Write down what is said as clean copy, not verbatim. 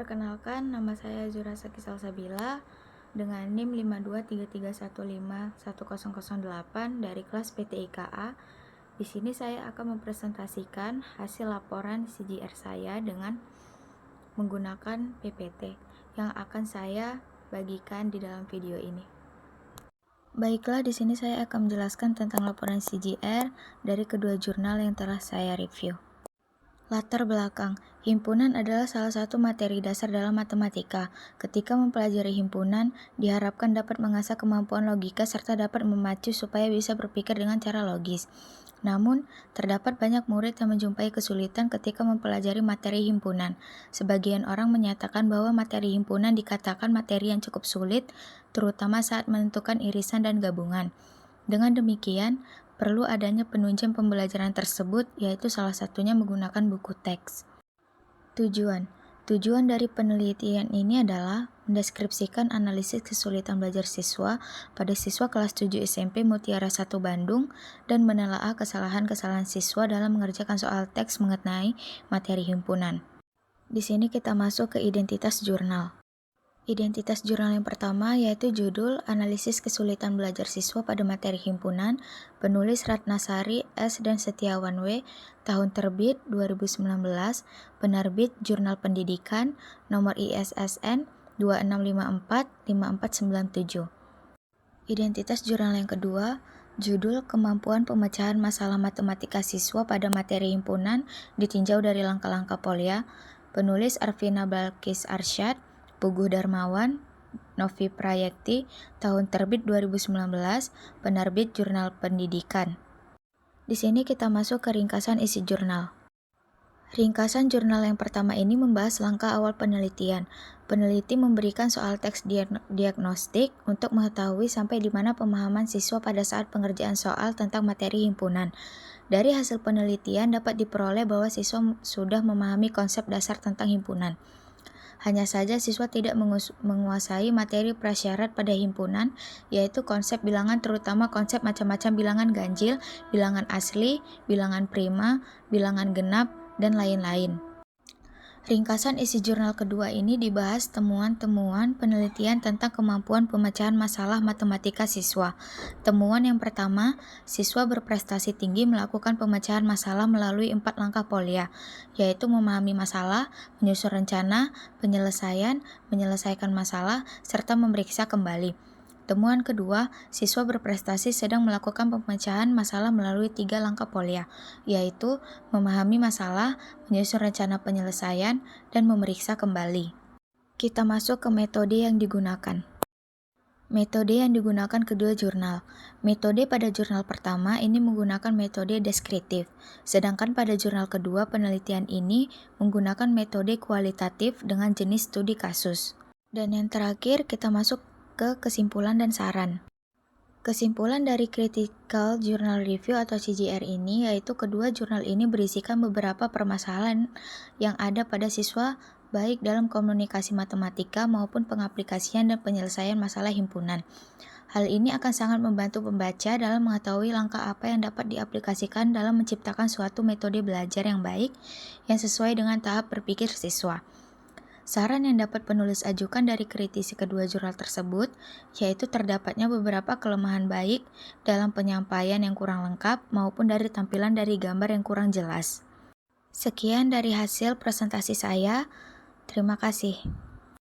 Perkenalkan, nama saya Zura Saki Salsabila dengan NIM 52331510008 dari kelas PTIKA. Di sini saya akan mempresentasikan hasil laporan CGR saya dengan menggunakan PPT yang akan saya bagikan di dalam video ini. Baiklah, di sini saya akan menjelaskan tentang laporan CGR dari kedua jurnal yang telah saya review. Latar belakang, himpunan adalah salah satu materi dasar dalam matematika. Ketika mempelajari himpunan, diharapkan dapat mengasah kemampuan logika serta dapat memacu supaya bisa berpikir dengan cara logis. Namun, terdapat banyak murid yang menjumpai kesulitan ketika mempelajari materi himpunan. Sebagian orang menyatakan bahwa materi himpunan dikatakan materi yang cukup sulit, terutama saat menentukan irisan dan gabungan. Dengan demikian, perlu adanya penunjang pembelajaran tersebut, yaitu salah satunya menggunakan buku teks. Tujuan dari penelitian ini adalah mendeskripsikan analisis kesulitan belajar siswa pada siswa kelas 7 SMP Mutiara 1 Bandung dan menelaah kesalahan-kesalahan siswa dalam mengerjakan soal teks mengenai materi himpunan. Di sini kita masuk ke identitas jurnal. Identitas jurnal yang pertama yaitu judul Analisis Kesulitan Belajar Siswa pada Materi Himpunan, penulis Ratnasari S. dan Setiawan W. Tahun terbit 2019, penerbit Jurnal Pendidikan, nomor ISSN 26545497. Identitas jurnal yang kedua, judul Kemampuan Pemecahan Masalah Matematika Siswa pada Materi Himpunan ditinjau dari langkah-langkah Polya, penulis Arvina Balkis Arsyad, Puguh Darmawan, Novi Prayekti, tahun terbit 2019, penerbit Jurnal Pendidikan. Di sini kita masuk ke ringkasan isi jurnal. Ringkasan jurnal yang pertama ini membahas langkah awal penelitian. Peneliti memberikan soal teks diagnostik untuk mengetahui sampai di mana pemahaman siswa pada saat pengerjaan soal tentang materi himpunan. Dari hasil penelitian dapat diperoleh bahwa siswa sudah memahami konsep dasar tentang himpunan. Hanya saja siswa tidak menguasai materi prasyarat pada himpunan, yaitu konsep bilangan terutama konsep macam-macam bilangan ganjil, bilangan asli, bilangan prima, bilangan genap, dan lain-lain. Ringkasan isi jurnal kedua ini dibahas temuan-temuan penelitian tentang kemampuan pemecahan masalah matematika siswa. Temuan yang pertama, siswa berprestasi tinggi melakukan pemecahan masalah melalui 4 langkah Polya, yaitu memahami masalah, menyusun rencana, penyelesaian, menyelesaikan masalah, serta memeriksa kembali. Temuan kedua, siswa berprestasi sedang melakukan pemecahan masalah melalui 3 langkah Polya, yaitu memahami masalah, menyusun rencana penyelesaian, dan memeriksa kembali. Kita masuk ke metode yang digunakan. Metode yang digunakan kedua jurnal. Metode pada jurnal pertama ini menggunakan metode deskriptif, sedangkan pada jurnal kedua penelitian ini menggunakan metode kualitatif dengan jenis studi kasus. Dan yang terakhir kita masuk ke kesimpulan dan saran. Kesimpulan dari Critical Journal Review atau CJR ini yaitu kedua jurnal ini berisikan beberapa permasalahan yang ada pada siswa baik dalam komunikasi matematika maupun pengaplikasian dan penyelesaian masalah himpunan. Hal ini akan sangat membantu pembaca dalam mengetahui langkah apa yang dapat diaplikasikan dalam menciptakan suatu metode belajar yang baik yang sesuai dengan tahap berpikir siswa. Saran yang dapat penulis ajukan dari kritisi kedua jurnal tersebut, yaitu terdapatnya beberapa kelemahan baik dalam penyampaian yang kurang lengkap maupun dari tampilan dari gambar yang kurang jelas. Sekian dari hasil presentasi saya. Terima kasih.